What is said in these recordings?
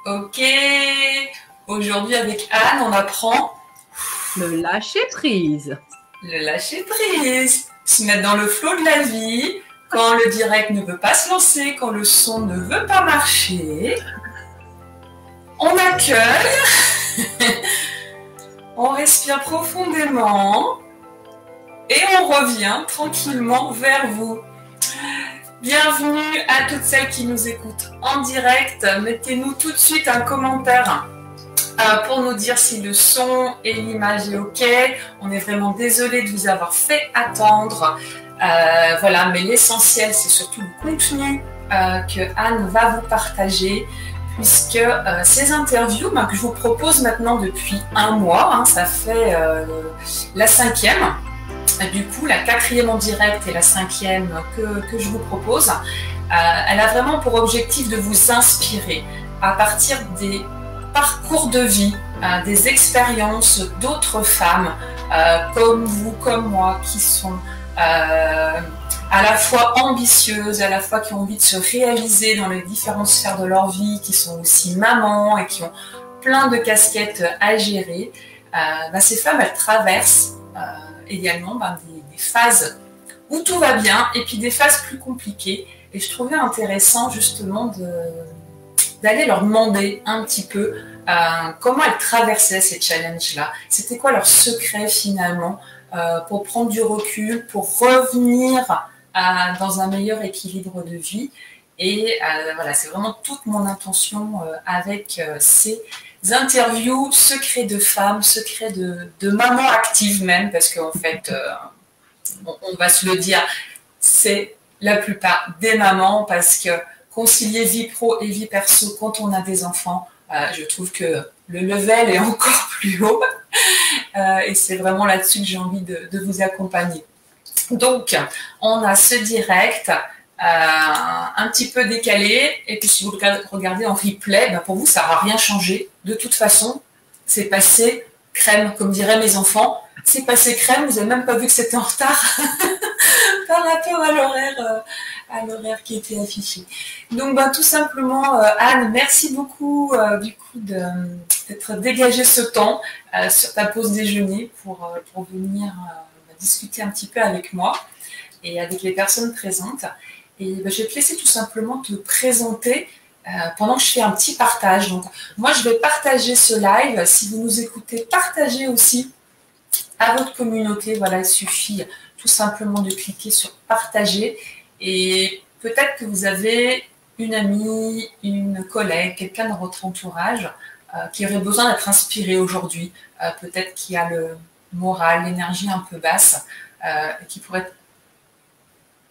Ok, aujourd'hui avec Anne, on apprend Le lâcher prise. le lâcher prise, se mettre dans le flot de la vie, quand le direct ne veut pas se lancer, quand le son ne veut pas marcher. On accueille, on respire profondément et on revient tranquillement vers vous. Bienvenue à toutes celles qui nous écoutent en direct. Mettez-nous tout de suite un commentaire pour nous dire si le son et l'image est ok. On est vraiment désolé de vous avoir fait attendre. Voilà, mais l'essentiel, c'est surtout le contenu que Anne va vous partager, puisque ces interviews que je vous propose maintenant depuis un mois, ça fait la 5e. Du coup, la 4e en direct et la 5e que je vous propose, elle a vraiment pour objectif de vous inspirer à partir des parcours de vie, des expériences d'autres femmes comme vous, comme moi, qui sont à la fois ambitieuses, à la fois qui ont envie de se réaliser dans les différentes sphères de leur vie, qui sont aussi mamans et qui ont plein de casquettes à gérer. Ces femmes, elles traversent également des phases où tout va bien et puis des phases plus compliquées. Et je trouvais intéressant justement d'aller leur demander un petit peu comment elles traversaient ces challenges-là. C'était quoi leur secret finalement pour prendre du recul, pour revenir dans un meilleur équilibre de vie. Et voilà, c'est vraiment toute mon intention avec ces interviews, secrets de femmes, secrets de mamans actives même, parce qu'en fait, on va se le dire, c'est la plupart des mamans, parce que concilier vie pro et vie perso quand on a des enfants, je trouve que le level est encore plus haut. Et c'est vraiment là-dessus que j'ai envie de vous accompagner. Donc, on a ce direct un petit peu décalé, et puis si vous regardez en replay, pour vous, ça n'aura rien changé. De toute façon, c'est passé crème, comme diraient mes enfants. C'est passé crème, vous n'avez même pas vu que c'était en retard par rapport à l'horaire qui était affiché. Donc, tout simplement, Anne, merci beaucoup du coup d'être dégagé ce temps sur ta pause déjeuner pour venir discuter un petit peu avec moi et avec les personnes présentes. Et je vais te laisser tout simplement te présenter pendant que je fais un petit partage. Donc, moi, je vais partager ce live. Si vous nous écoutez, partagez aussi à votre communauté. Voilà, il suffit tout simplement de cliquer sur partager. Et peut-être que vous avez une amie, une collègue, quelqu'un dans votre entourage qui aurait besoin d'être inspiré aujourd'hui. Peut-être qui a le moral, l'énergie un peu basse, qui pourrait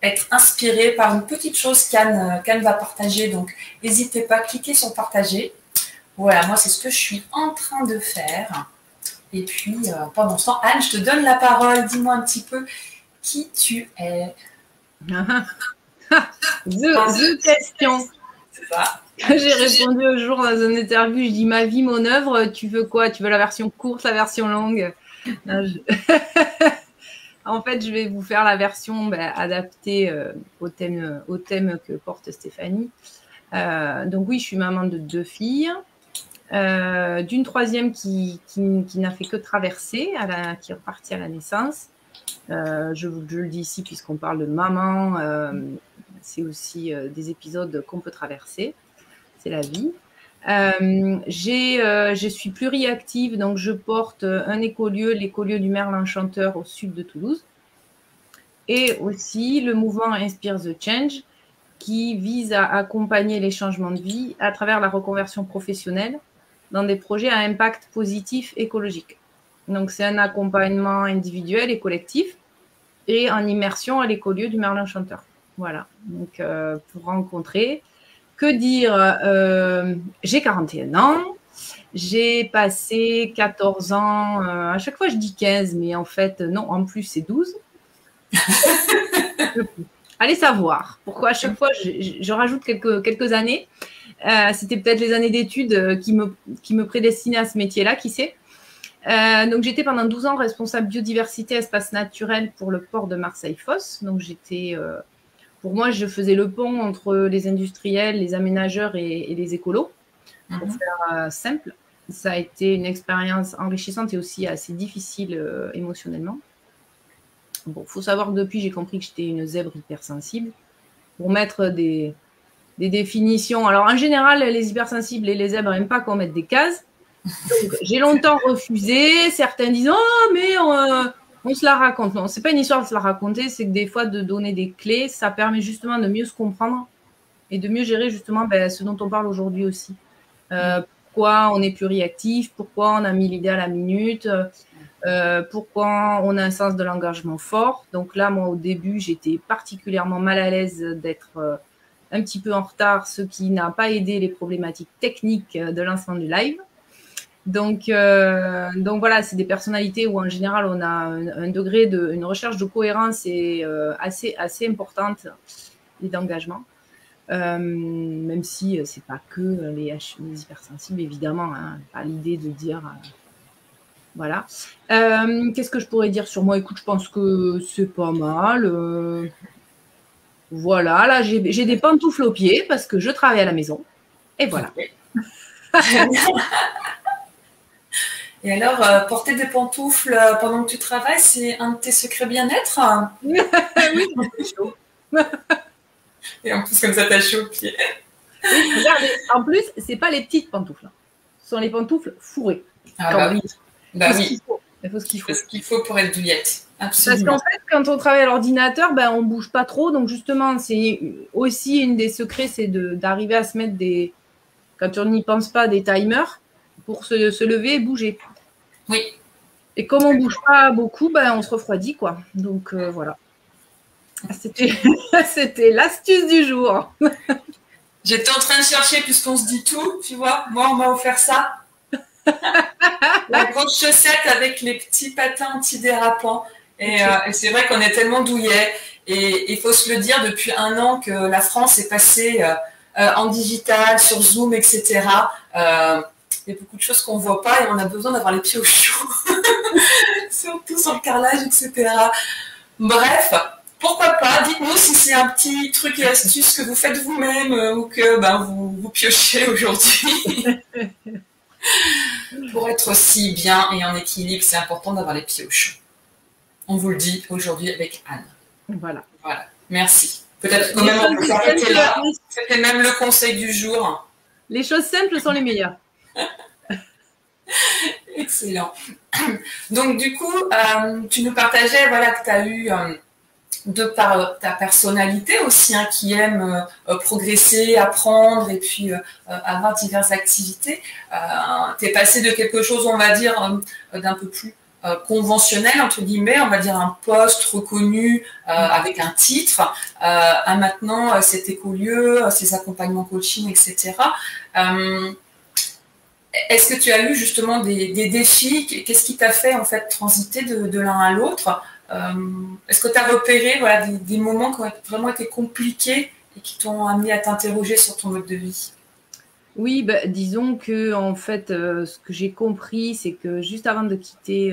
être inspiré par une petite chose qu'Anne va partager. Donc, n'hésitez pas, cliquez sur partager. Voilà, moi, c'est ce que je suis en train de faire. Et puis, pendant ce temps, Anne, je te donne la parole. Dis-moi un petit peu qui tu es. The question. C'est ça. J'ai répondu un jour dans une interview, je dis ma vie, mon œuvre, tu veux quoi? Tu veux la version courte, la version longue? En fait, je vais vous faire la version adaptée au thème que porte Stéphanie. Donc oui, je suis maman de 2 filles, d'une 3e qui n'a fait que traverser, qui est repartie à la naissance. Je le dis ici puisqu'on parle de maman, c'est aussi des épisodes qu'on peut traverser, c'est la vie. Je suis pluriactive, donc je porte un écolieu, l'écolieu du Merle-Enchanteur au sud de Toulouse, et aussi le mouvement Inspire the Change qui vise à accompagner les changements de vie à travers la reconversion professionnelle dans des projets à impact positif écologique. Donc c'est un accompagnement individuel et collectif et en immersion à l'écolieu du Merle-Enchanteur. Voilà, donc pour rencontrer. Que dire, j'ai 41 ans, j'ai passé 14 ans, à chaque fois je dis 15, mais en fait, non, en plus c'est 12. Allez savoir pourquoi à chaque fois je rajoute quelques années. C'était peut-être les années d'études qui me prédestinaient à ce métier-là, qui sait. Donc j'étais pendant 12 ans responsable biodiversité espace naturel pour le port de Marseille-Fos. Donc pour moi, je faisais le pont entre les industriels, les aménageurs et les écolos. Pour faire simple, ça a été une expérience enrichissante et aussi assez difficile émotionnellement. Bon, il faut savoir que depuis, j'ai compris que j'étais une zèbre hypersensible. Pour mettre des définitions. Alors, en général, les hypersensibles et les zèbres n'aiment pas qu'on mette des cases. Donc, j'ai longtemps refusé. Certains disent « Oh, mais on se la raconte ». Non, ce n'est pas une histoire de se la raconter, c'est que des fois, de donner des clés, ça permet justement de mieux se comprendre et de mieux gérer justement ce dont on parle aujourd'hui aussi. Pourquoi on est plus réactif, pourquoi on a mis l'idée à la minute, pourquoi on a un sens de l'engagement fort. Donc là, moi, au début, j'étais particulièrement mal à l'aise d'être un petit peu en retard, ce qui n'a pas aidé les problématiques techniques de lancement du live. Donc voilà, c'est des personnalités où en général, on a un degré une recherche de cohérence et assez importante et d'engagement. Même si c'est pas que les hypersensibles, évidemment, hein, pas l'idée de dire voilà. Qu'est-ce que je pourrais dire sur moi? Écoute, je pense que c'est pas mal. Voilà, là j'ai des pantoufles aux pieds parce que je travaille à la maison. Et voilà. Et alors, porter des pantoufles pendant que tu travailles, c'est un de tes secrets bien-être? Oui, c'est chaud. Et en plus, comme ça, t'as chaud aux pieds. Oui, regardez, en plus, c'est pas les petites pantoufles. Ce sont les pantoufles fourrées. Ah oui. Il faut ce qu'il faut. Ce qu'il faut pour être douillette. Absolument. Parce qu'en fait, quand on travaille à l'ordinateur, on ne bouge pas trop. Donc, justement, c'est aussi une des secrets, c'est d'arriver à se mettre quand on n'y pense pas, des timers pour se lever et bouger. Oui. Et comme on ne bouge pas beaucoup, on se refroidit, quoi. Donc, voilà. C'était l'astuce du jour. J'étais en train de chercher, puisqu'on se dit tout, tu vois. Moi, on m'a offert ça. La grosse chaussette avec les petits patins antidérapants. Et c'est vrai qu'on est tellement douillet. Et il faut se le dire, depuis 1 an que la France est passée en digital, sur Zoom, etc. Il y a beaucoup de choses qu'on ne voit pas et on a besoin d'avoir les pieds au chaud. Surtout sur le carrelage, etc. Bref, pourquoi pas? Dites-nous si c'est un petit truc et astuce que vous faites vous-même ou que vous piochez aujourd'hui. Pour être aussi bien et en équilibre, c'est important d'avoir les pieds au chaud. On vous le dit aujourd'hui avec Anne. Voilà. Merci. Peut-être quand même on peut s'arrêter là. C'était même le conseil du jour. Les choses simples sont les meilleures. Excellent. Donc du coup, tu nous partageais que tu as eu, de par ta personnalité aussi, qui aime progresser, apprendre et puis avoir diverses activités. Tu es passé de quelque chose, on va dire, d'un peu plus conventionnel, entre guillemets, on va dire un poste reconnu avec un titre, à maintenant cet écolieu, ces accompagnements coaching, etc. Est-ce que tu as eu justement des défis? Qu'est-ce qui t'a fait en fait transiter de l'un à l'autre? Est-ce que tu as repéré des moments qui ont vraiment été compliqués et qui t'ont amené à t'interroger sur ton mode de vie? Oui, disons que en fait, ce que j'ai compris, c'est que juste avant de quitter,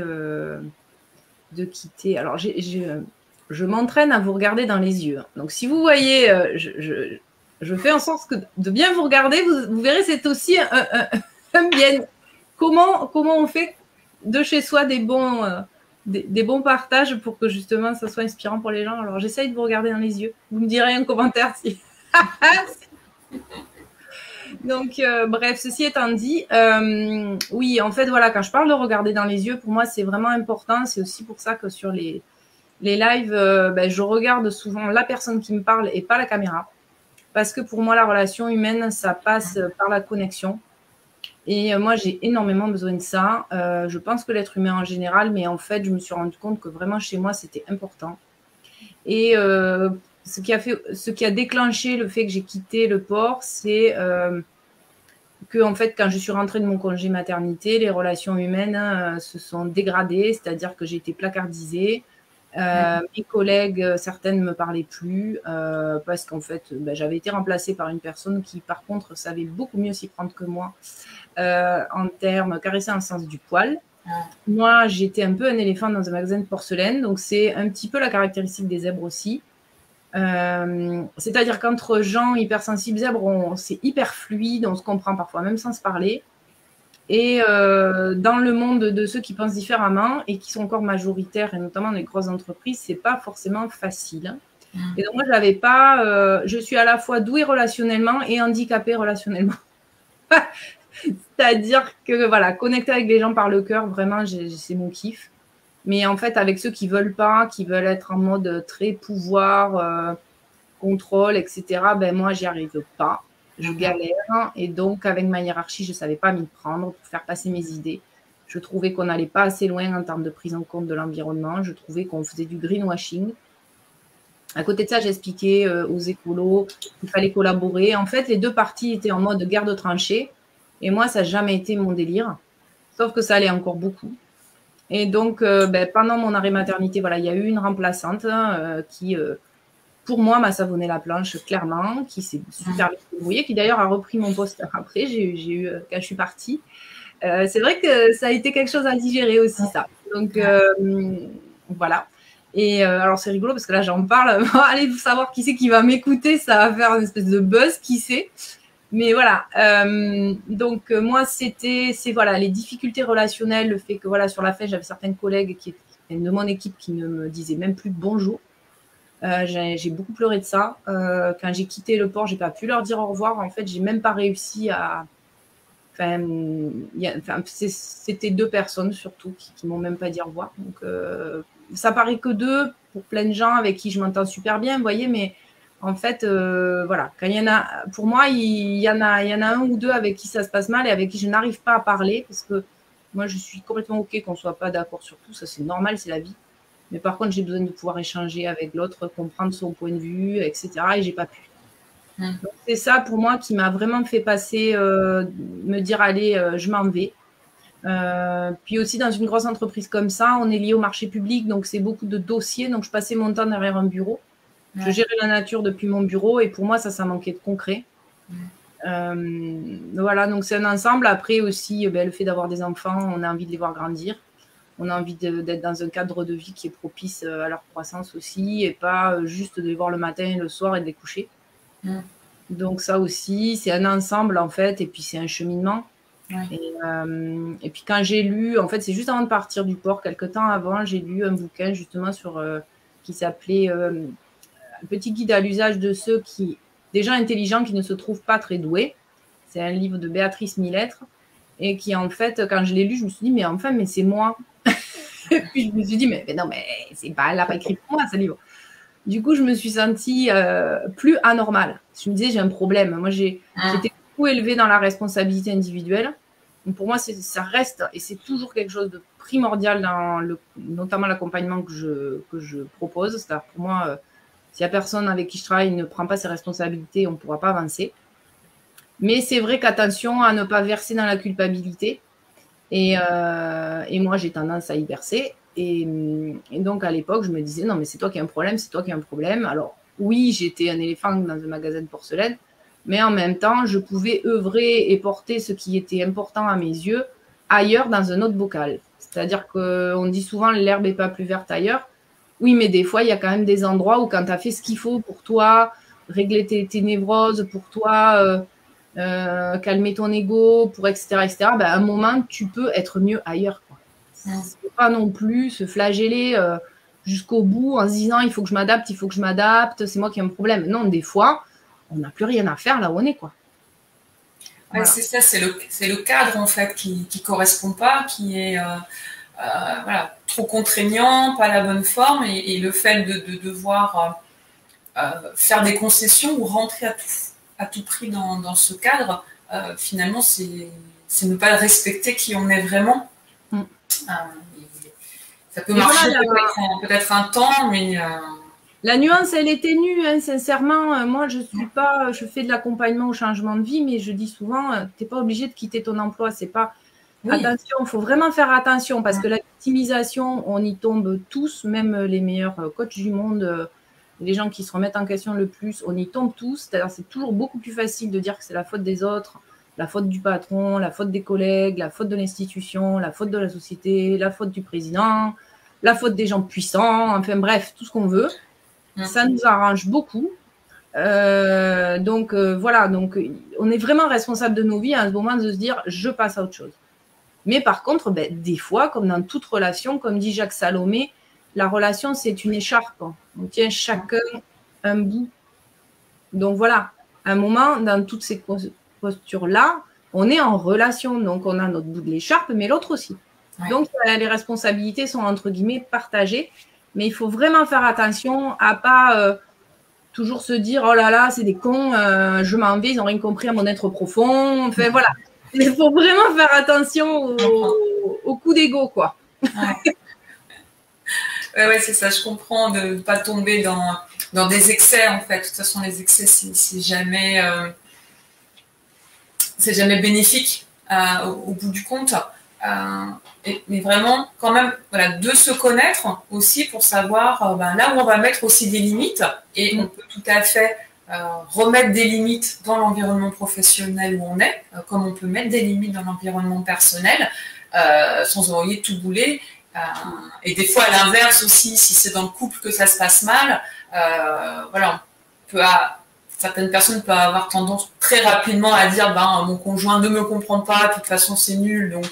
alors je m'entraîne à vous regarder dans les yeux. Donc si vous voyez, je fais en sorte de bien vous regarder. Vous verrez, c'est aussi un bien. Comment on fait de chez soi des bons partages pour que justement ça soit inspirant pour les gens. Alors j'essaye de vous regarder dans les yeux. Vous me direz en commentaire si. Donc, bref, ceci étant dit, oui, en fait, voilà, quand je parle de regarder dans les yeux, pour moi, c'est vraiment important. C'est aussi pour ça que sur les lives, je regarde souvent la personne qui me parle et pas la caméra. Parce que pour moi, la relation humaine, ça passe par la connexion. Et moi, j'ai énormément besoin de ça. Je pense que l'être humain en général, mais en fait, je me suis rendu compte que vraiment, chez moi, c'était important. Et ce qui a déclenché le fait que j'ai quitté le port, c'est que en fait, quand je suis rentrée de mon congé maternité, les relations humaines se sont dégradées, c'est-à-dire que j'ai été placardisée. Mes collègues, certaines ne me parlaient plus parce qu'en fait, j'avais été remplacée par une personne qui, par contre, savait beaucoup mieux s'y prendre que moi en termes caresser dans le sens du poil. Moi, j'étais un peu un éléphant dans un magasin de porcelaine, donc c'est un petit peu la caractéristique des zèbres aussi. C'est-à-dire qu'entre gens hypersensibles zèbres, c'est hyper fluide, on se comprend parfois même sans se parler. Et dans le monde de ceux qui pensent différemment et qui sont encore majoritaires, et notamment dans les grosses entreprises, c'est pas forcément facile. Et donc moi, j'avais pas. Je suis à la fois douée relationnellement et handicapée relationnellement. C'est-à-dire que voilà, connecter avec les gens par le cœur, vraiment, c'est mon kiff. Mais en fait, avec ceux qui veulent pas, qui veulent être en mode très pouvoir, contrôle, etc., ben moi, j'y arrive pas. Je galère. Et donc, avec ma hiérarchie, je ne savais pas m'y prendre pour faire passer mes idées. Je trouvais qu'on n'allait pas assez loin en termes de prise en compte de l'environnement. Je trouvais qu'on faisait du greenwashing. À côté de ça, j'expliquais aux écolos qu'il fallait collaborer. En fait, les deux parties étaient en mode guerre de tranchées. Et moi, ça n'a jamais été mon délire. Sauf que ça allait encore beaucoup. Et donc, pendant mon arrêt maternité, voilà, il y a eu une remplaçante qui, pour moi, m'a savonné la planche, clairement, qui s'est super bien débrouillée, qui d'ailleurs a repris mon poste après, j'ai eu quand je suis partie. C'est vrai que ça a été quelque chose à digérer aussi, ça. Donc, voilà. Et alors, c'est rigolo parce que là, j'en parle. Allez, vous savoir qui c'est qui va m'écouter, ça va faire une espèce de buzz, qui sait. Mais voilà, donc moi, c'est voilà, les difficultés relationnelles, le fait que voilà, sur la fête, j'avais certaines collègues qui étaient de mon équipe qui ne me disaient même plus bonjour. J'ai beaucoup pleuré de ça. Quand j'ai quitté le port, j'ai pas pu leur dire au revoir. En fait, j'ai même pas réussi à. C'était deux personnes surtout qui m'ont même pas dit au revoir. Donc, ça paraît que deux pour plein de gens avec qui je m'entends super bien, vous voyez, mais en fait, voilà, quand il y en a, pour moi, il y en a un ou deux avec qui ça se passe mal et avec qui je n'arrive pas à parler parce que moi, je suis complètement OK qu'on soit pas d'accord sur tout, ça c'est normal, c'est la vie. Mais par contre, j'ai besoin de pouvoir échanger avec l'autre, comprendre son point de vue, etc. Et j'ai pas pu. Donc, c'est ça pour moi qui m'a vraiment fait passer, me dire allez, je m'en vais. Puis aussi dans une grosse entreprise comme ça, on est lié au marché public, donc c'est beaucoup de dossiers. Donc je passais mon temps derrière un bureau. Je gérais la nature depuis mon bureau et pour moi, ça manquait de concret. Voilà, donc c'est un ensemble. Après aussi, le fait d'avoir des enfants, on a envie de les voir grandir. On a envie d'être dans un cadre de vie qui est propice à leur croissance aussi et pas juste de les voir le matin et le soir et de les coucher. Donc ça aussi, c'est un ensemble en fait et puis c'est un cheminement. Et puis quand j'ai lu, en fait, c'est juste avant de partir du port, quelques temps avant, j'ai lu un bouquin justement sur qui s'appelait Un petit guide à l'usage de ceux qui, des gens intelligents qui ne se trouvent pas très doués. C'est un livre de Béatrice Millettre et qui en fait, quand je l'ai lu, je me suis dit mais enfin, mais c'est moi. Et puis je me suis dit mais non, mais c'est pas, elle n'a pas écrit pour moi ce livre. Du coup, je me suis sentie plus anormale. Je me disais j'ai un problème. Moi, j'étais beaucoup élevée dans la responsabilité individuelle. Donc pour moi, ça reste et c'est toujours quelque chose de primordial dans notamment l'accompagnement que je propose. C'est-à-dire pour moi, s'il n'y a personne avec qui je travaille ne prend pas ses responsabilités, on ne pourra pas avancer. Mais c'est vrai qu'attention à ne pas verser dans la culpabilité. Et moi, j'ai tendance à y verser. Et donc, à l'époque, je me disais, non, mais c'est toi qui as un problème, c'est toi qui as un problème. Alors, oui, j'étais un éléphant dans un magasin de porcelaine, mais en même temps, je pouvais œuvrer et porter ce qui était important à mes yeux ailleurs dans un autre bocal. C'est-à-dire qu'on dit souvent, l'herbe n'est pas plus verte ailleurs. Oui, mais des fois, il y a quand même des endroits où quand tu as fait ce qu'il faut pour toi, régler tes névroses, pour toi, calmer ton ego, pour etc., à un moment, tu peux être mieux ailleurs. C'est pas non plus se flageller jusqu'au bout en se disant il faut que je m'adapte, c'est moi qui ai un problème. Non, des fois, on n'a plus rien à faire là où on est, quoi. Voilà. C'est ça, c'est le cadre en fait qui correspond pas, qui est voilà, trop contraignant, pas la bonne forme, et le fait de devoir faire des concessions ou rentrer à tout prix dans ce cadre, finalement, c'est ne pas respecter qui on est vraiment. Ça peut marcher voilà, peut-être un temps, mais... La nuance, elle est ténue, hein, sincèrement. Moi, je fais de l'accompagnement au changement de vie, mais je dis souvent, tu n'es pas obligé de quitter ton emploi. C'est pas... Oui. Attention, il faut vraiment faire attention parce que la victimisation, on y tombe tous, même les meilleurs coachs du monde, les gens qui se remettent en question le plus, on y tombe tous. C'est-à-dire, c'est toujours beaucoup plus facile de dire que c'est la faute des autres, la faute du patron, la faute des collègues, la faute de l'institution, la faute de la société, la faute du président, la faute des gens puissants, enfin bref, tout ce qu'on veut. Ça nous arrange beaucoup. Voilà, donc on est vraiment responsable de nos vies à ce moment de se dire je passe à autre chose. Mais par contre, des fois, comme dans toute relation, comme dit Jacques Salomé, la relation c'est une écharpe. On tient chacun un bout. Donc voilà, à un moment, dans toutes ces postures-là, on est en relation, donc on a notre bout de l'écharpe, mais l'autre aussi. Ouais. Donc les responsabilités sont entre guillemets partagées, mais il faut vraiment faire attention à pas toujours se dire oh là là, c'est des cons, je m'en vais, ils n'ont rien compris à mon être profond. Enfin voilà, il faut vraiment faire attention au coup d'ego, quoi. Ouais, c'est ça, je comprends de ne pas tomber dans des excès, en fait. De toute façon, les excès, c'est jamais bénéfique au bout du compte. Mais vraiment, quand même, voilà, de se connaître aussi pour savoir là où on va mettre aussi des limites. Et on peut tout à fait remettre des limites dans l'environnement professionnel où on est, comme on peut mettre des limites dans l'environnement personnel, sans envoyer tout bouler. Et des fois, à l'inverse aussi, si c'est dans le couple que ça se passe mal, voilà, certaines personnes peuvent avoir tendance très rapidement à dire mon conjoint ne me comprend pas, de toute façon c'est nul, donc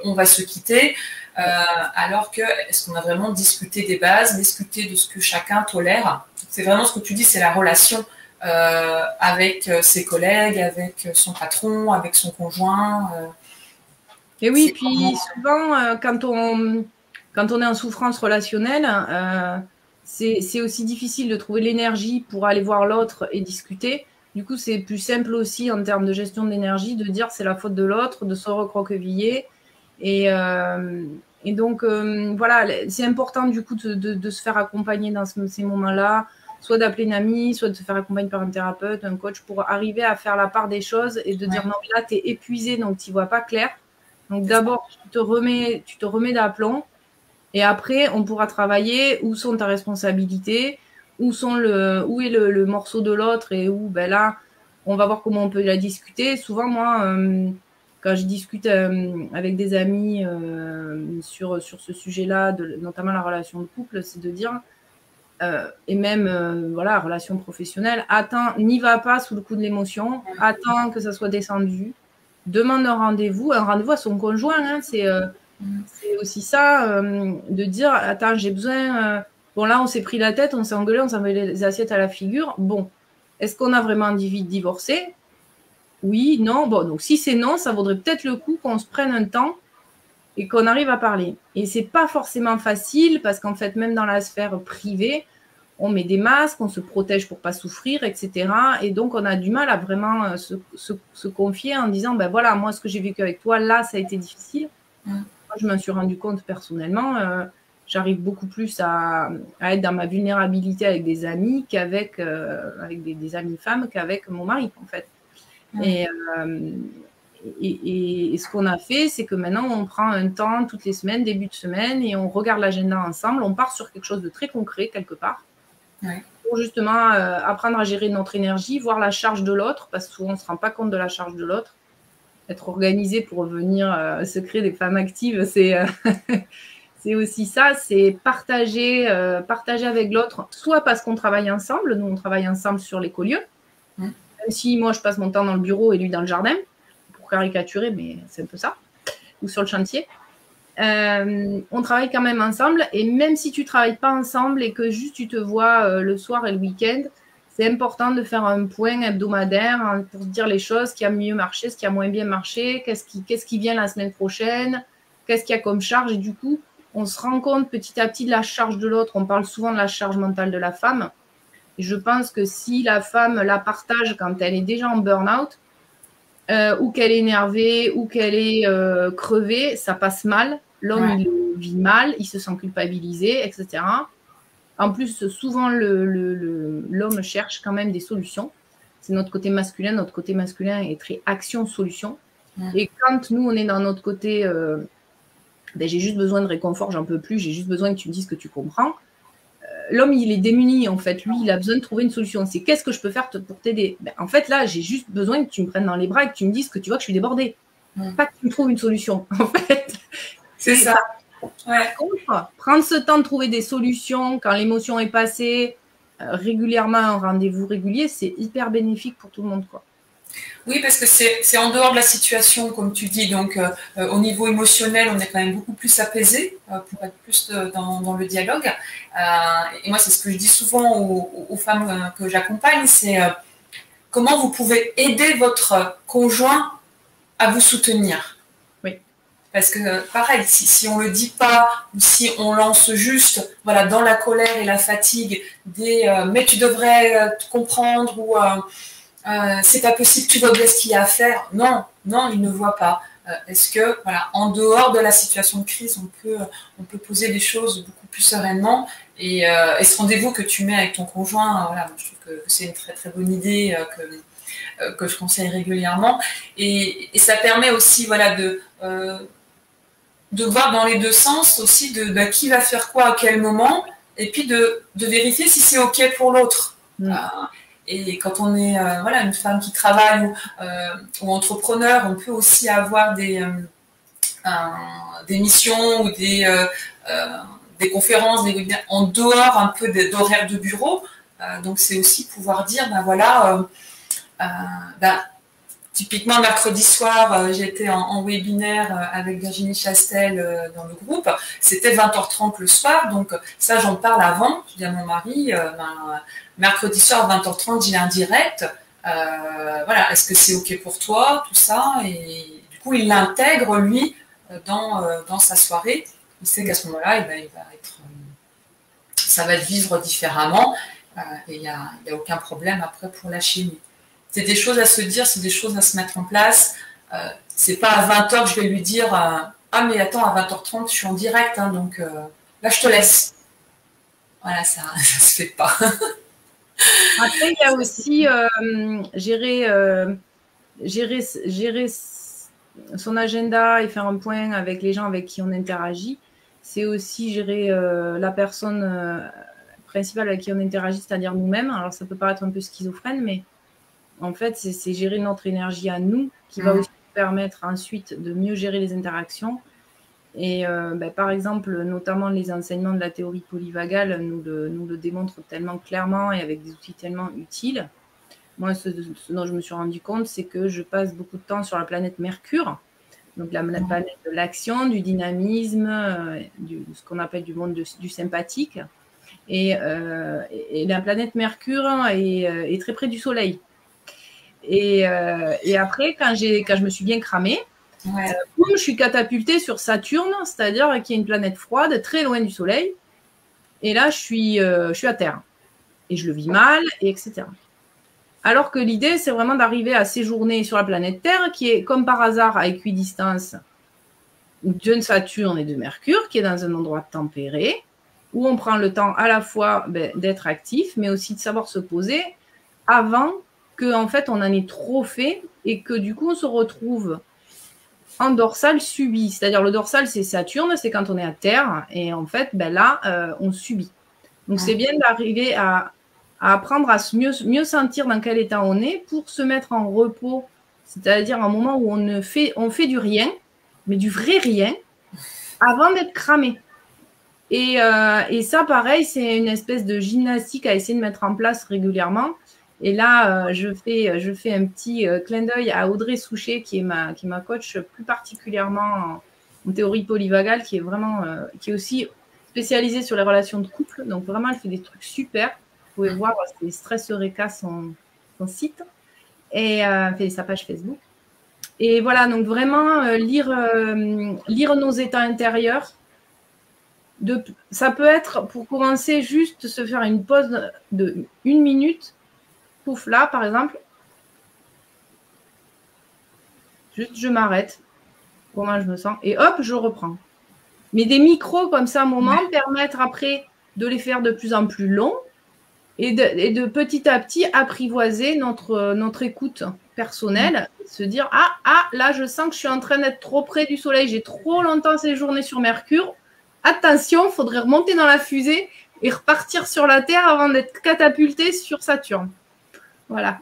on va se quitter. Alors que, est-ce qu'on a vraiment discuté des bases, discuté de ce que chacun tolère? C'est vraiment ce que tu dis, c'est la relation avec ses collègues, avec son patron, avec son conjoint. Et oui, puis souvent, quand on est en souffrance relationnelle, c'est aussi difficile de trouver l'énergie pour aller voir l'autre et discuter. Du coup, c'est plus simple aussi en termes de gestion de l'énergie de dire c'est la faute de l'autre, de se recroqueviller. Et donc, voilà, c'est important du coup de se faire accompagner dans ces moments-là, soit d'appeler une amie, soit de se faire accompagner par un thérapeute, un coach, pour arriver à faire la part des choses et de dire non, là, tu es épuisé, donc tu ne vois pas clair. Donc d'abord, tu te remets d'aplomb. Et après, on pourra travailler où sont ta responsabilité, où est le morceau de l'autre et où, là, on va voir comment on peut la discuter. Souvent, moi, quand je discute avec des amis sur ce sujet-là, notamment la relation de couple, c'est de dire, et même, voilà, relation professionnelle, attends, n'y va pas sous le coup de l'émotion, attends que ça soit descendu, demande un rendez-vous à son conjoint, hein, c'est aussi ça, de dire, attends, j'ai besoin, bon là on s'est pris la tête, on s'est engueulé, on s'est envoyé les assiettes à la figure, bon, est-ce qu'on a vraiment envie de divorcer? Oui, non, bon, donc si c'est non, ça vaudrait peut-être le coup qu'on se prenne un temps et qu'on arrive à parler. Et c'est pas forcément facile, parce qu'en fait, même dans la sphère privée, on met des masques, on se protège pour pas souffrir, etc. Et donc, on a du mal à vraiment se confier en disant, voilà, moi, ce que j'ai vécu avec toi, là, ça a été difficile. Moi, je m'en suis rendu compte personnellement. J'arrive beaucoup plus à être dans ma vulnérabilité avec des amis qu'avec avec des amies femmes qu'avec mon mari, en fait. Et ce qu'on a fait, c'est que maintenant, on prend un temps toutes les semaines, début de semaine, et on regarde l'agenda ensemble. On part sur quelque chose de très concret, quelque part, pour justement apprendre à gérer notre énergie, voir la charge de l'autre, parce que souvent, on ne se rend pas compte de la charge de l'autre. Être organisé pour revenir se créer des femmes actives, c'est aussi ça, c'est partager avec l'autre, soit parce qu'on travaille ensemble, nous on travaille ensemble sur l'écolieu, même si moi je passe mon temps dans le bureau et lui dans le jardin, pour caricaturer, mais c'est un peu ça, ou sur le chantier. On travaille quand même ensemble, et même si tu ne travailles pas ensemble et que juste tu te vois le soir et le week-end, c'est important de faire un point hebdomadaire pour se dire les choses, ce qui a mieux marché, ce qui a moins bien marché, qu'est-ce qui vient la semaine prochaine, qu'est-ce qu'il y a comme charge. Et du coup, on se rend compte petit à petit de la charge de l'autre. On parle souvent de la charge mentale de la femme. Et je pense que si la femme la partage quand elle est déjà en burn-out, ou qu'elle est énervée, ou qu'elle est crevée, ça passe mal. L'homme, il vit mal, il se sent culpabilisé, etc. En plus, souvent, l'homme cherche quand même des solutions. C'est notre côté masculin. Notre côté masculin est très action-solution. Et quand nous, on est dans notre côté, j'ai juste besoin de réconfort, j'en peux plus, j'ai juste besoin que tu me dises que tu comprends. L'homme, il est démuni, en fait. Lui, il a besoin de trouver une solution. C'est qu'est-ce que je peux faire pour t'aider? En fait, là, j'ai juste besoin que tu me prennes dans les bras et que tu me dises que tu vois que je suis débordée. Pas que tu me trouves une solution, en fait. C'est ça. Par contre, prendre ce temps de trouver des solutions quand l'émotion est passée, régulièrement un rendez-vous régulier, c'est hyper bénéfique pour tout le monde, quoi. Oui, parce que c'est en dehors de la situation, comme tu dis. Donc, au niveau émotionnel, on est quand même beaucoup plus apaisé pour être plus dans le dialogue. Et moi, c'est ce que je dis souvent aux femmes que j'accompagne, c'est comment vous pouvez aider votre conjoint à vous soutenir. Oui. Parce que, pareil, si on ne le dit pas, ou si on lance juste, voilà, dans la colère et la fatigue, mais tu devrais te comprendre, ou c'est pas possible, tu vois bien ce qu'il y a à faire. Non, non, il ne voit pas. Est-ce que, voilà, en dehors de la situation de crise, on peut poser les choses beaucoup plus sereinement, et ce rendez-vous que tu mets avec ton conjoint, voilà, je trouve que c'est une très très bonne idée que je conseille régulièrement, et ça permet aussi, voilà, de voir dans les deux sens aussi qui va faire quoi à quel moment, et puis de vérifier si c'est OK pour l'autre. Et quand on est voilà, une femme qui travaille ou entrepreneur, on peut aussi avoir des missions ou des conférences, des webinaires en dehors un peu d'horaires de bureau. Donc c'est aussi pouvoir dire, ben voilà, typiquement, mercredi soir, j'étais en webinaire avec Virginie Chastel dans le groupe. C'était 20h30 le soir, donc ça, j'en parle avant. Je dis à mon mari, mercredi soir, 20h30, j'ai un direct. Voilà, est-ce que c'est OK pour toi, tout ça? Et du coup, il l'intègre, lui, dans sa soirée. Il sait qu'à ce moment-là, ça va être vivre différemment. Et il n'y a aucun problème après pour la chimie. C'est des choses à se dire, c'est des choses à se mettre en place. C'est pas à 20h que je vais lui dire ah mais attends, à 20h30 je suis en direct, hein, donc là je te laisse. Voilà, ça se fait pas. Après, il y a aussi gérer son agenda et faire un point avec les gens avec qui on interagit. C'est aussi gérer la personne principale avec qui on interagit, c'est-à-dire nous-mêmes. Alors ça peut paraître un peu schizophrène, mais en fait, c'est gérer notre énergie à nous qui va aussi permettre ensuite de mieux gérer les interactions. Et par exemple, notamment les enseignements de la théorie polyvagale nous le démontrent tellement clairement et avec des outils tellement utiles. Moi, ce dont je me suis rendu compte, c'est que je passe beaucoup de temps sur la planète Mercure, donc la planète de l'action, du dynamisme, ce qu'on appelle du monde du sympathique. Et la planète Mercure est très près du Soleil. Et après, quand je me suis bien cramée, je suis catapultée sur Saturne, c'est-à-dire qui est une planète froide, très loin du Soleil. Et là, je suis à Terre. Et je le vis mal, etc. Alors que l'idée, c'est vraiment d'arriver à séjourner sur la planète Terre, qui est comme par hasard à équidistance de Saturne et de Mercure, qui est dans un endroit tempéré, où on prend le temps à la fois d'être actif, mais aussi de savoir se poser avant qu'en fait on en ait trop fait et que du coup on se retrouve en dorsal subi. C'est-à-dire le dorsal, c'est Saturne, c'est quand on est à Terre, et en fait, là, on subit. Donc c'est bien d'arriver à apprendre à mieux sentir dans quel état on est pour se mettre en repos, c'est-à-dire un moment où on fait du rien, mais du vrai rien, avant d'être cramé. Et ça, pareil, c'est une espèce de gymnastique à essayer de mettre en place régulièrement. Et là, je fais un petit clin d'œil à Audrey Souchet, qui est ma coach plus particulièrement en théorie polyvagale, qui est aussi spécialisée sur les relations de couple. Donc vraiment, elle fait des trucs super. Vous pouvez voir, c'est Stress Eureka, son site, et fait sa page Facebook. Et voilà, donc vraiment lire nos états intérieurs. Ça peut être, pour commencer, juste se faire une pause de 1 minute. Pouf, là, par exemple, juste je m'arrête, comment je me sens, et hop, je reprends. Mais des micros comme ça, à un moment, permettent après de les faire de plus en plus longs et de petit à petit apprivoiser notre écoute personnelle, se dire là, je sens que je suis en train d'être trop près du soleil, j'ai trop longtemps séjourné sur Mercure. Attention, il faudrait remonter dans la fusée et repartir sur la Terre avant d'être catapulté sur Saturne. Voilà.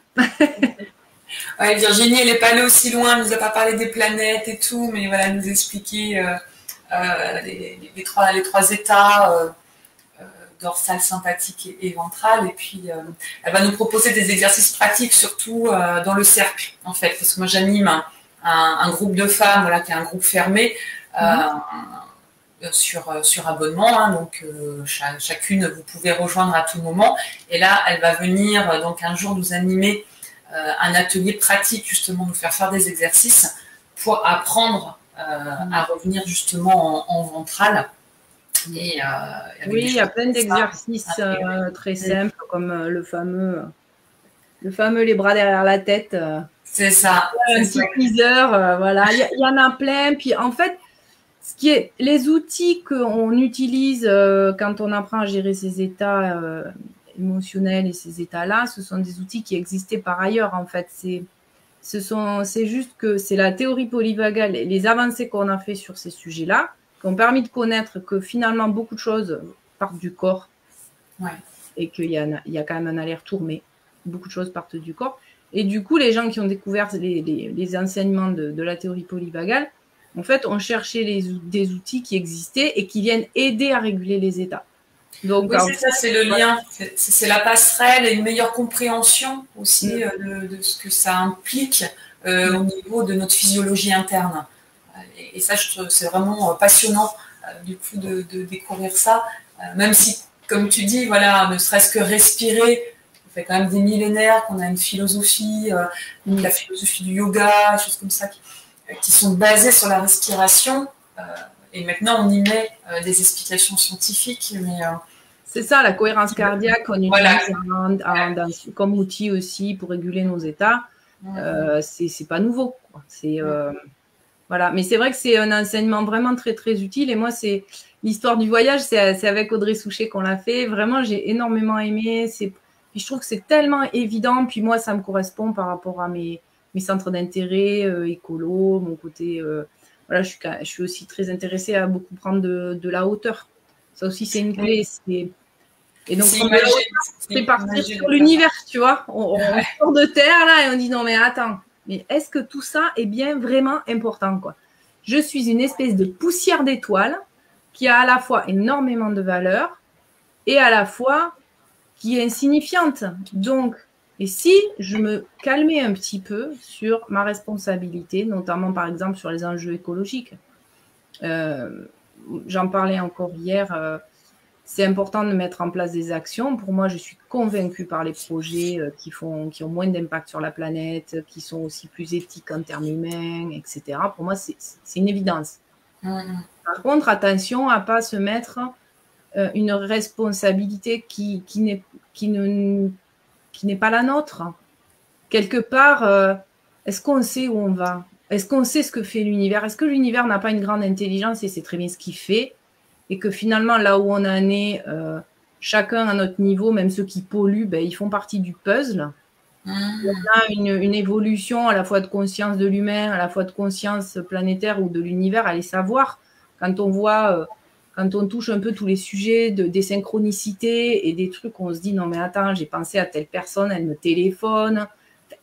Ouais, Virginie, elle n'est pas allée aussi loin, elle ne nous a pas parlé des planètes et tout, mais voilà, elle nous expliquait les trois états dorsale, sympathique et ventrale. Et puis, elle va nous proposer des exercices pratiques, surtout dans le cercle, en fait. Parce que moi, j'anime un groupe de femmes, voilà, qui est un groupe fermé, sur abonnement. Hein, donc, chacune, vous pouvez rejoindre à tout moment. Et là, elle va venir, donc, un jour nous animer un atelier pratique, justement, nous faire des exercices pour apprendre à revenir justement en ventrale. Et, oui, il y a plein d'exercices très simples, comme le fameux les bras derrière la tête. C'est ça. Un petit teaser, voilà. Il y en a plein. Puis en fait, les outils qu'on utilise quand on apprend à gérer ces états émotionnels et ces états-là, ce sont des outils qui existaient par ailleurs. En fait, c'est juste que c'est la théorie polyvagale et les avancées qu'on a fait sur ces sujets-là qui ont permis de connaître que finalement beaucoup de choses partent du corps et qu'il y a quand même un aller-retour, mais beaucoup de choses partent du corps. Et du coup, les gens qui ont découvert les enseignements de la théorie polyvagale, en fait, ont cherché des outils qui existaient et qui viennent aider à réguler les états. Donc, oui, c'est ça, c'est le lien. C'est la passerelle et une meilleure compréhension aussi de ce que ça implique au niveau de notre physiologie interne. Et ça, c'est vraiment passionnant du coup de découvrir ça. Même si, comme tu dis, voilà, ne serait-ce que respirer, ça fait quand même des millénaires qu'on a une philosophie, la philosophie du yoga, des choses comme ça qui sont basées sur la respiration. Et maintenant, on y met des explications scientifiques. Mais c'est ça, la cohérence cardiaque qu'on utilise comme outil aussi pour réguler nos états. C'est pas nouveau. C'est voilà. Mais c'est vrai que c'est un enseignement vraiment très très utile. Et moi, c'est l'histoire du voyage, c'est avec Audrey Souchet qu'on l'a fait. Vraiment, j'ai énormément aimé. Puis je trouve que c'est tellement évident. Puis moi, ça me correspond par rapport à mes centres d'intérêt écolo, mon côté. Voilà, je suis aussi très intéressée à beaucoup prendre de la hauteur. Ça aussi, c'est une clé. Et donc, c'est partir sur l'univers, tu vois. On sort de terre, là, et on dit, non, mais attends, mais est-ce que tout ça est bien vraiment important, quoi? Je suis une espèce de poussière d'étoiles qui a à la fois énormément de valeur et à la fois qui est insignifiante. Donc, et si je me calmais un petit peu sur ma responsabilité, notamment, par exemple, sur les enjeux écologiques. J'en parlais encore hier. C'est important de mettre en place des actions. Pour moi, je suis convaincue par les projets qui ont moins d'impact sur la planète, qui sont aussi plus éthiques en termes humains, etc. Pour moi, c'est une évidence. Par contre, attention à ne pas se mettre une responsabilité qui n'est pas la nôtre. Quelque part, est-ce qu'on sait où on va? Est-ce qu'on sait ce que fait l'univers? Est-ce que l'univers n'a pas une grande intelligence et sait très bien ce qu'il fait? Et que finalement, là où on en est, chacun à notre niveau, même ceux qui polluent, ben, ils font partie du puzzle. On a une évolution à la fois de conscience de l'humain, à la fois de conscience planétaire ou de l'univers, allez savoir. Quand on voit, quand on touche un peu tous les sujets des synchronicités et des trucs, on se dit, non mais attends, j'ai pensé à telle personne, elle me téléphone.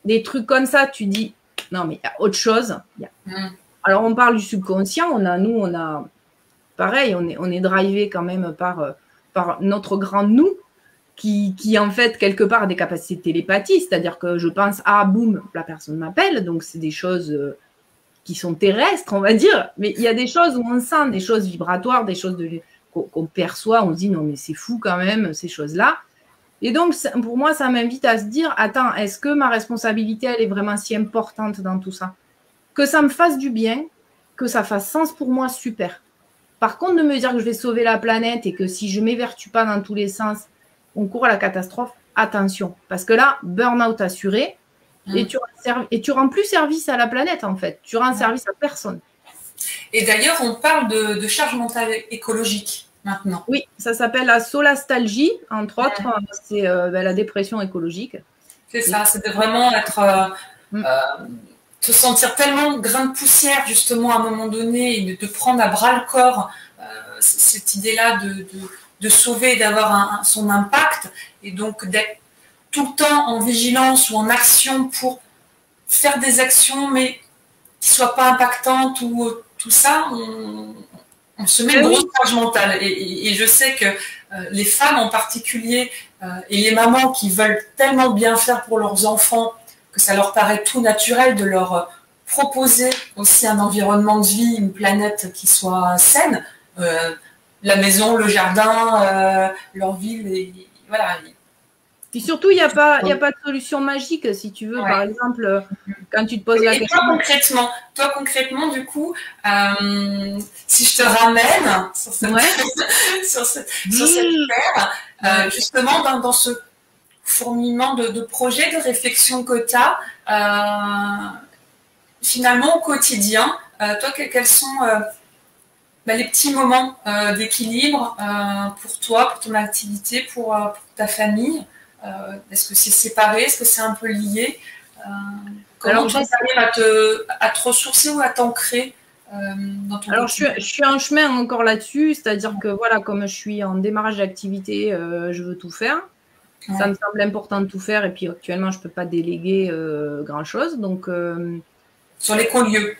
Des trucs comme ça, tu dis, non mais il y a autre chose. Alors on parle du subconscient, on a pareil, on est drivé quand même par notre grand nous qui en fait quelque part a des capacités de télépathie, c'est-à-dire que je pense boum, la personne m'appelle, donc c'est des choses qui sont terrestres, on va dire, mais il y a des choses où on sent des choses vibratoires, des choses qu'on perçoit, on se dit non mais c'est fou quand même ces choses-là. Et donc pour moi ça m'invite à se dire attends, est-ce que ma responsabilité elle est vraiment si importante dans tout ça? Que ça me fasse du bien, que ça fasse sens pour moi, super. Par contre, de me dire que je vais sauver la planète et que si je ne m'évertue pas dans tous les sens, on court à la catastrophe, attention. Parce que là, burn-out assuré, et tu rends plus service à la planète, en fait. Tu rends service à personne. Et d'ailleurs, on parle de charge mentale écologique maintenant. Oui, ça s'appelle la solastalgie, entre autres. C'est la dépression écologique. C'est ça, c'est de vraiment être... te sentir tellement grain de poussière justement à un moment donné et de prendre à bras le corps cette idée-là de sauver, d'avoir son impact et donc d'être tout le temps en vigilance ou en action pour faire des actions mais qui ne soient pas impactantes ou tout ça, On se met une grosse charge mentale. Et je sais que les femmes en particulier et les mamans qui veulent tellement bien faire pour leurs enfants que ça leur paraît tout naturel de leur proposer aussi un environnement de vie, une planète qui soit saine. La maison, le jardin, leur ville, et voilà. Puis surtout, il n'y a pas de solution magique, si tu veux. Ouais. Par exemple, quand tu te poses la question. Toi, concrètement, du coup, si je te ramène sur cette terre, justement, dans ce fourmillement de projets, de réflexions que tu as, finalement, au quotidien, toi, quels sont les petits moments d'équilibre pour toi, pour ton activité, pour ta famille? Est-ce que c'est séparé? Est-ce que c'est un peu lié? Comment tu arrives à te ressourcer ou à t'ancrer dans ton Alors, je suis en chemin encore là-dessus, c'est-à-dire que voilà, comme je suis en démarrage d'activité, je veux tout faire. Ouais. Ça me semble important de tout faire et puis actuellement, je ne peux pas déléguer grand-chose. Donc, sur l'écolieu,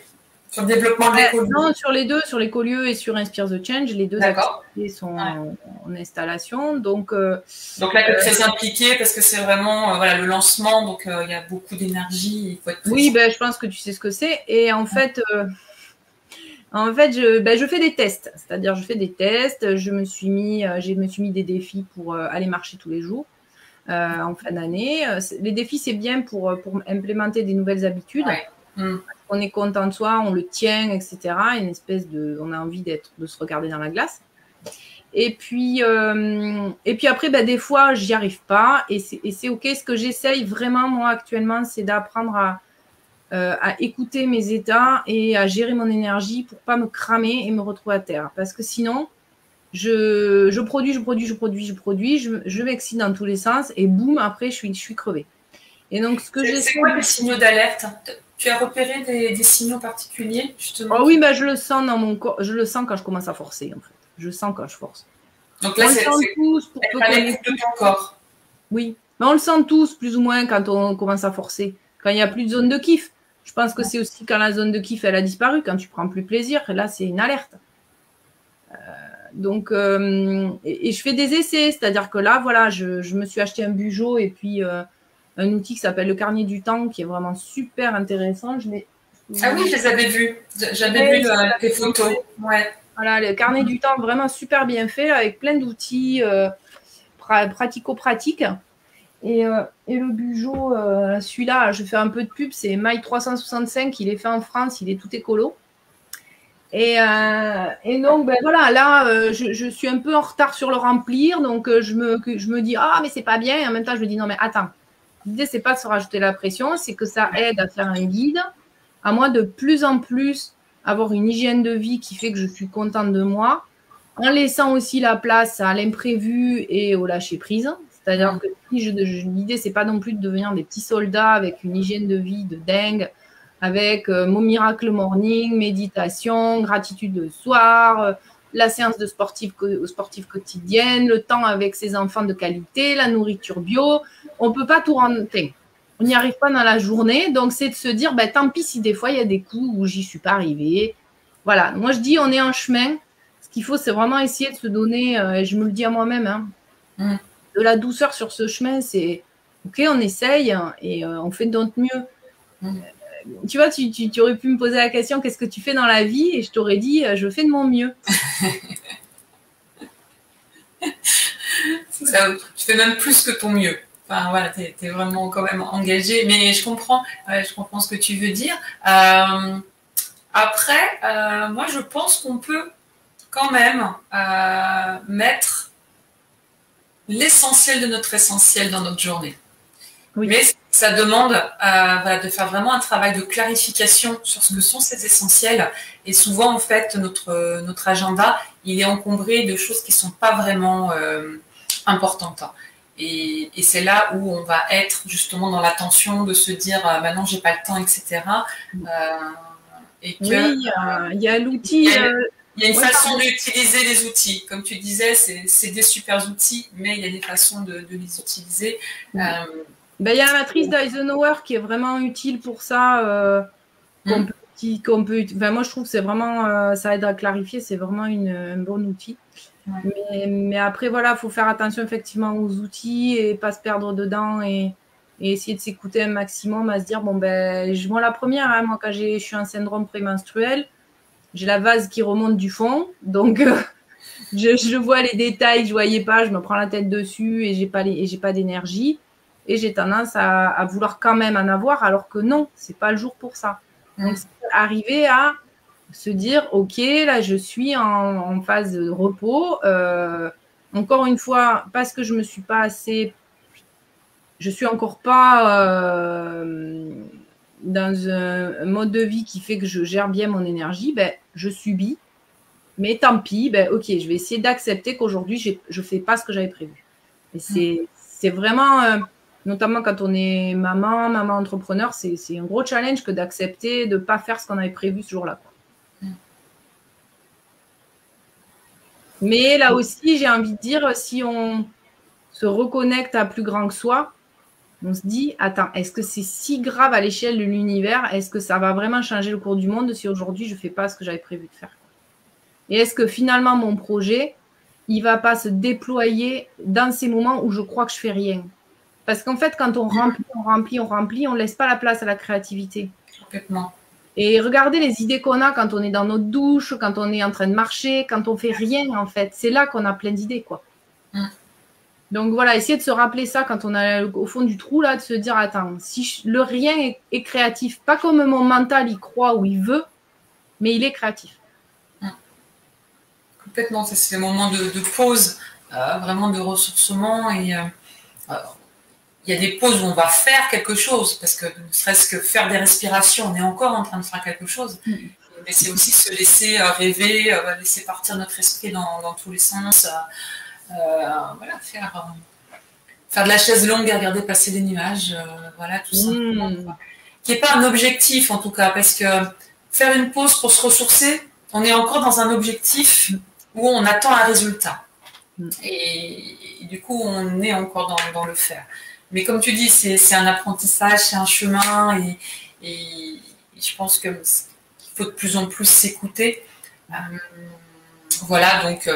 sur le développement de l'écolieu. Non, sur les deux, sur l'écolieu et sur Inspire the Change, les deux activités sont en installation. Donc là, tu es très impliquée parce que c'est vraiment le lancement, donc il y a beaucoup d'énergie. Oui, je pense que tu sais ce que c'est. Et en fait, je fais des tests. C'est-à-dire, je fais des tests. Je me suis mis des défis pour aller marcher tous les jours en fin d'année. Les défis, c'est bien pour implémenter des nouvelles habitudes. Ouais. On est content de soi, on le tient, etc. Une espèce on a envie de se regarder dans la glace. Et puis après, des fois, j'y arrive pas et c'est ok. Ce que j'essaye vraiment moi actuellement, c'est d'apprendre à écouter mes états et à gérer mon énergie pour pas me cramer et me retrouver à terre. Parce que sinon, je produis, je m'excite dans tous les sens et boum, après, je suis crevée. Et donc, ce que c'est quoi les signaux d'alerte? Tu as repéré des signaux particuliers, justement? Oh oui, je le sens dans mon corps. Je le sens quand je commence à forcer, en fait. Je sens quand je force. Donc là, c'est l'écoute de ton corps. Oui, mais on le sent tous, plus ou moins, quand on commence à forcer. Quand il n'y a plus de zone de kiff. Je pense que c'est aussi quand la zone de kiff, elle a disparu, quand tu prends plus plaisir. Et là, c'est une alerte. Et je fais des essais. C'est-à-dire que là, voilà, je me suis acheté un Bugeot et puis... un outil qui s'appelle le carnet du temps, qui est vraiment super intéressant. Ah oui, je les avais vus. J'avais vu tes photos. Ouais. Voilà, le carnet du temps, vraiment super bien fait, avec plein d'outils pratico-pratiques. Et le Bugeot, celui-là, je fais un peu de pub, c'est My 365, il est fait en France, il est tout écolo. Et donc, voilà, là, je suis un peu en retard sur le remplir, donc je me dis, ah, mais c'est pas bien. Et en même temps, je me dis, non, mais attends. L'idée, c'est pas de se rajouter la pression, c'est que ça aide à faire un guide, à moi de plus en plus avoir une hygiène de vie qui fait que je suis contente de moi, en laissant aussi la place à l'imprévu et au lâcher prise. C'est-à-dire que l'idée, c'est pas non plus de devenir des petits soldats avec une hygiène de vie de dingue, avec mon miracle morning, méditation, gratitude le soir, la séance de sportive quotidienne, le temps avec ses enfants de qualité, la nourriture bio. On ne peut pas tout rendre. On n'y arrive pas dans la journée. Donc, c'est de se dire, tant pis si des fois, il y a des coups où j'y suis pas arrivée. Voilà. Moi, je dis, on est en chemin. Ce qu'il faut, c'est vraiment essayer de se donner, et je me le dis à moi-même, de la douceur sur ce chemin. C'est, OK, on essaye et on fait de notre mieux. Tu vois, tu aurais pu me poser la question, qu'est-ce que tu fais dans la vie? Et je t'aurais dit, je fais de mon mieux. Ça, tu fais même plus que ton mieux. Enfin, voilà, tu es vraiment quand même engagée. Mais je comprends ce que tu veux dire. Après, moi, je pense qu'on peut quand même mettre l'essentiel de notre essentiel dans notre journée. Oui. Mais ça demande de faire vraiment un travail de clarification sur ce que sont ces essentiels. Et souvent, en fait, notre agenda, il est encombré de choses qui ne sont pas vraiment importantes. Et c'est là où on va être justement dans la tension de se dire non, j'ai pas le temps, etc. Et que, oui, il y a l'outil. Il y a une façon d'utiliser les outils. Comme tu disais, c'est des super outils, mais il y a des façons de les utiliser. Il y a la matrice d'Eisenhower qui est vraiment utile pour ça, qu'on peut qu'on peut. Enfin, moi, je trouve que c'est vraiment, ça aide à clarifier. C'est vraiment un bon outil. Ouais. Mais après, voilà, il faut faire attention effectivement aux outils et pas se perdre dedans et essayer de s'écouter un maximum, à se dire bon ben, moi la première, hein, moi quand je suis en syndrome prémenstruel, j'ai la vase qui remonte du fond, donc je vois les détails que je voyais pas, je me prends la tête dessus et j'ai pas d'énergie et j'ai tendance à vouloir quand même en avoir alors que non, c'est pas le jour pour ça. Donc c'est arriver à se dire ok, là je suis en phase de repos. Encore une fois, parce que je me suis pas assez, je suis encore pas dans un mode de vie qui fait que je gère bien mon énergie, ben je subis. Mais tant pis, ben ok, je vais essayer d'accepter qu'aujourd'hui je fais pas ce que j'avais prévu. Et c'est vraiment, notamment quand on est maman entrepreneur, c'est un gros challenge que d'accepter de pas faire ce qu'on avait prévu ce jour-là. Mais là aussi, j'ai envie de dire, si on se reconnecte à plus grand que soi, on se dit, attends, est-ce que c'est si grave à l'échelle de l'univers? Est-ce que ça va vraiment changer le cours du monde si aujourd'hui je ne fais pas ce que j'avais prévu de faire? Et est-ce que finalement mon projet, il ne va pas se déployer dans ces moments où je crois que je ne fais rien? Parce qu'en fait, quand on remplit, on ne laisse pas la place à la créativité. Complètement. Et regardez les idées qu'on a quand on est dans notre douche, quand on est en train de marcher, quand on fait rien, en fait. C'est là qu'on a plein d'idées, quoi. Donc voilà, essayer de se rappeler ça quand on est au fond du trou, là, de se dire, attends, si le rien est créatif, pas comme mon mental y croit ou il veut, mais il est créatif. Complètement, c'est le moment de pause, vraiment de ressourcement et il y a des pauses où on va faire quelque chose, parce que ne serait-ce que faire des respirations, on est encore en train de faire quelque chose. Mais c'est aussi se laisser rêver, laisser partir notre esprit dans tous les sens. Voilà, faire de la chaise longue et regarder passer des nuages, voilà, tout simplement. Qui n'est pas un objectif en tout cas, parce que faire une pause pour se ressourcer, on est encore dans un objectif où on attend un résultat. Et du coup, on est encore dans le faire. Mais comme tu dis, c'est un apprentissage, c'est un chemin et je pense qu'il faut de plus en plus s'écouter. Voilà, donc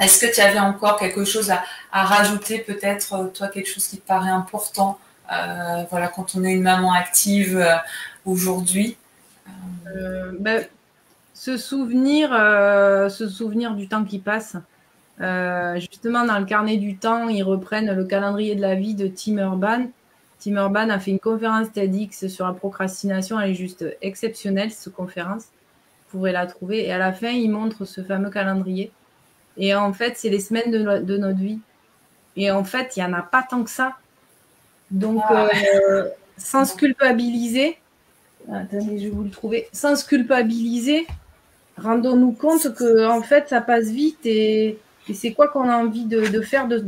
est-ce que tu avais encore quelque chose à rajouter, peut-être, toi, quelque chose qui te paraît important, voilà, quand on est une maman active aujourd'hui? Se souvenir du temps qui passe. Justement, dans le carnet du temps, ils reprennent le calendrier de la vie de Tim Urban. Tim Urban a fait une conférence TEDx sur la procrastination. Elle est juste exceptionnelle, cette conférence. Vous pourrez la trouver. Et à la fin, il montre ce fameux calendrier. Et en fait, c'est les semaines de notre vie. Et en fait, il n'y en a pas tant que ça. Donc, sans se culpabiliser, attendez, je vais vous le trouver. Sans se culpabiliser, rendons-nous compte que en fait, ça passe vite et c'est quoi qu'on a envie de faire de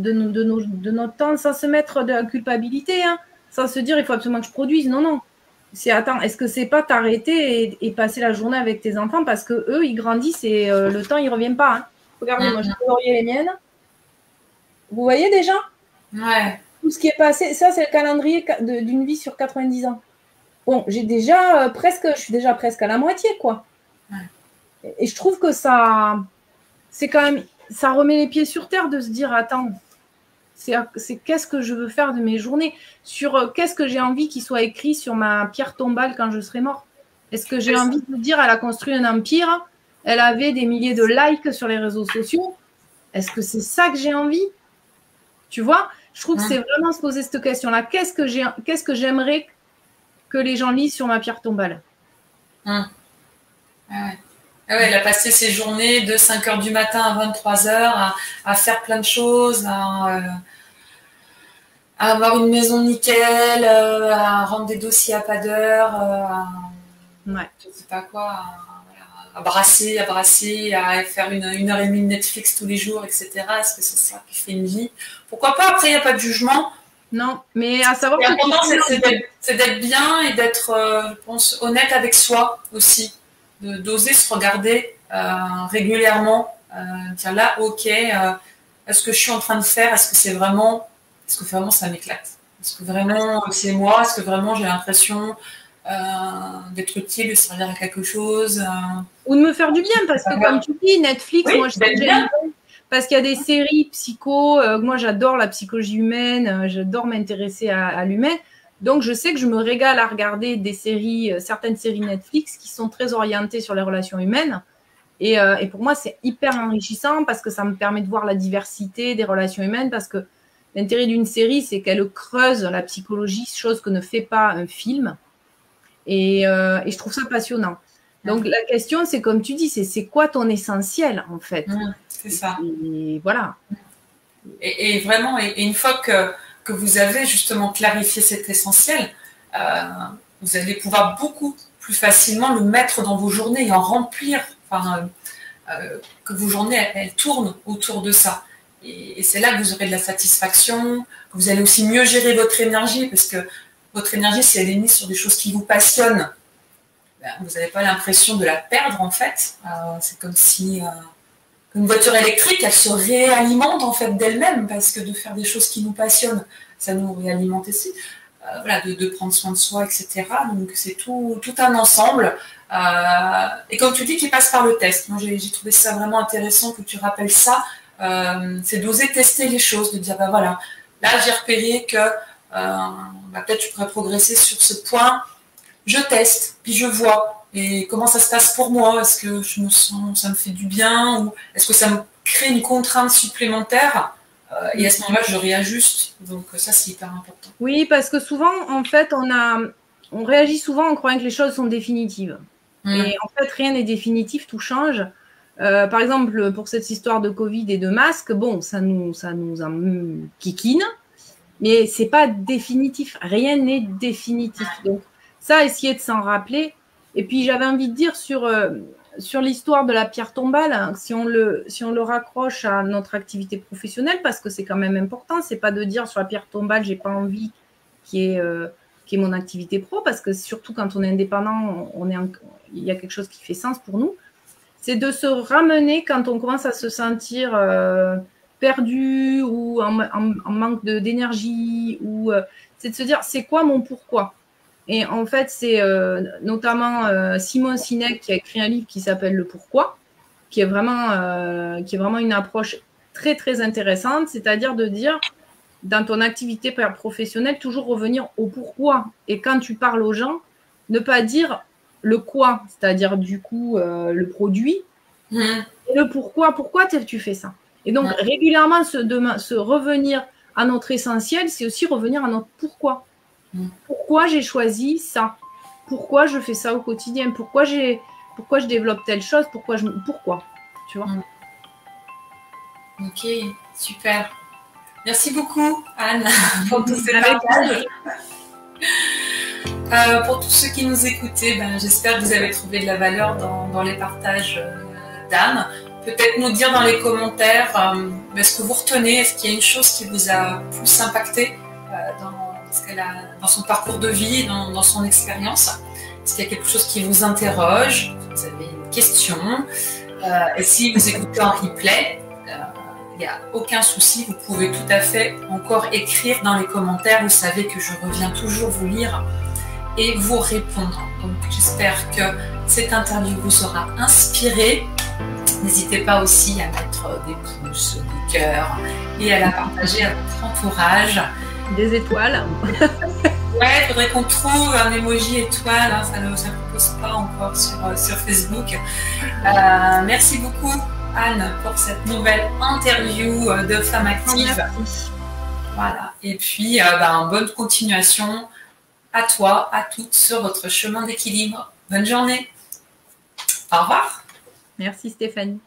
notre temps sans se mettre de la culpabilité, hein, sans se dire il faut absolument que je produise. Non, non. C'est attends, est-ce que c'est pas t'arrêter et passer la journée avec tes enfants parce que eux ils grandissent et le temps il revient pas. Hein. Regardez, moi j'ai colorié les miennes. Vous voyez déjà? Ouais. Tout ce qui est passé, ça c'est le calendrier d'une vie sur 90 ans. Bon, j'ai déjà je suis déjà presque à la moitié, quoi. Ouais. Et je trouve que ça, c'est quand même, ça remet les pieds sur terre de se dire, attends, c'est qu'est-ce que je veux faire de mes journées, sur qu'est-ce que j'ai envie qu'il soit écrit sur ma pierre tombale quand je serai mort. Est-ce que j'ai envie de dire, elle a construit un empire, elle avait des milliers de likes sur les réseaux sociaux. Est-ce que c'est ça que j'ai envie? Tu vois, je trouve que c'est vraiment se poser cette question-là. Qu'est-ce que j'aimerais que les gens lisent sur ma pierre tombale? Ouais. Elle a passé ses journées de 5h du matin à 23h à faire plein de choses, à avoir une maison nickel, à rendre des dossiers à pas d'heure, je sais pas quoi, à brasser, à faire une heure et demie de Netflix tous les jours, etc. Est-ce que c'est ça qui fait une vie? Pourquoi pas? Après, il n'y a pas de jugement. Non, mais à savoir que l'important, c'est d'être bien et d'être, je pense, honnête avec soi aussi. D'oser se regarder régulièrement, dire là, ok, est-ce que je suis en train de faire, est-ce que vraiment ça m'éclate, est-ce que vraiment c'est moi, est-ce que vraiment j'ai l'impression d'être utile, de servir à quelque chose. Ou de me faire du bien, parce que comme tu dis, Netflix, oui, moi je sais bien. Parce qu'il y a des séries psycho, moi j'adore la psychologie humaine, j'adore m'intéresser à l'humain. Donc je sais que je me régale à regarder des séries, certaines séries Netflix qui sont très orientées sur les relations humaines. Et pour moi, c'est hyper enrichissant parce que ça me permet de voir la diversité des relations humaines, parce que l'intérêt d'une série, c'est qu'elle creuse la psychologie, chose que ne fait pas un film. Et je trouve ça passionnant. Donc la question, c'est comme tu dis, c'est quoi ton essentiel en fait? C'est ça. Et voilà. Et vraiment, et une fois que vous avez justement clarifié cet essentiel, vous allez pouvoir beaucoup plus facilement le mettre dans vos journées et en remplir, que vos journées, elles tournent autour de ça. Et c'est là que vous aurez de la satisfaction, que vous allez aussi mieux gérer votre énergie, parce que votre énergie, si elle est mise sur des choses qui vous passionnent, vous n'avez pas l'impression de la perdre en fait. C'est comme si une voiture électrique, elle se réalimente en fait d'elle-même, parce que de faire des choses qui nous passionnent, ça nous réalimente aussi. Voilà, de prendre soin de soi, etc. Donc c'est tout un ensemble. Et comme tu dis, qui passe par le test. Moi, j'ai trouvé ça vraiment intéressant que tu rappelles ça. C'est d'oser tester les choses, de dire, voilà, là j'ai repéré que peut-être je pourrais progresser sur ce point. Je teste, puis je vois. Et comment ça se passe pour moi? Est-ce que je me sens, ça me fait du bien, ou est-ce que ça me crée une contrainte supplémentaire? Et à ce moment-là, je réajuste. Donc ça, c'est hyper important. Oui, parce que souvent, en fait, on réagit souvent en croyant que les choses sont définitives. Et en fait, rien n'est définitif, tout change. Par exemple, pour cette histoire de Covid et de masques, bon, ça nous kikine, mais c'est pas définitif. Rien n'est définitif. Donc ça, essayer de s'en rappeler. Et puis j'avais envie de dire sur l'histoire de la pierre tombale, hein, si on le raccroche à notre activité professionnelle, parce que c'est quand même important, c'est pas de dire sur la pierre tombale, j'ai pas envie qui est mon activité pro, parce que surtout quand on est indépendant, il y a quelque chose qui fait sens pour nous. C'est de se ramener quand on commence à se sentir perdu ou en manque d'énergie, ou c'est de se dire c'est quoi mon pourquoi. Et en fait, c'est notamment Simon Sinek qui a écrit un livre qui s'appelle Le Pourquoi, qui est vraiment une approche très, très intéressante, c'est-à-dire de dire, dans ton activité professionnelle, toujours revenir au pourquoi. Et quand tu parles aux gens, ne pas dire le quoi, c'est-à-dire du coup le produit, et le pourquoi tu fais ça. Et donc, régulièrement, se revenir à notre essentiel, c'est aussi revenir à notre pourquoi. Pourquoi j'ai choisi ça? Pourquoi je fais ça au quotidien? Pourquoi je développe telle chose? Pourquoi tu vois? Ok, super. Merci beaucoup, Anne, pour tous ces partages. Pour tous ceux qui nous écoutaient, j'espère que vous avez trouvé de la valeur dans les partages d'Anne. Peut-être nous dire dans les commentaires ce que vous retenez. Est-ce qu'il y a une chose qui vous a plus impacté dans son parcours de vie, dans son expérience? Est-ce qu'il y a quelque chose qui vous interroge? Vous avez une question? Et si vous écoutez en replay, il n'y a aucun souci, vous pouvez tout à fait encore écrire dans les commentaires. Vous savez que je reviens toujours vous lire et vous répondre. Donc j'espère que cette interview vous aura inspiré. N'hésitez pas aussi à mettre des pouces, des cœurs et à la partager à votre entourage. Des étoiles. Ouais, il faudrait qu'on trouve un emoji étoile, hein, ça ne propose pas encore sur Facebook. Merci beaucoup, Anne, pour cette nouvelle interview de Femmes Actives. Merci. Voilà. Et puis, bonne continuation à toi, à toutes sur votre chemin d'équilibre. Bonne journée. Au revoir. Merci Stéphanie.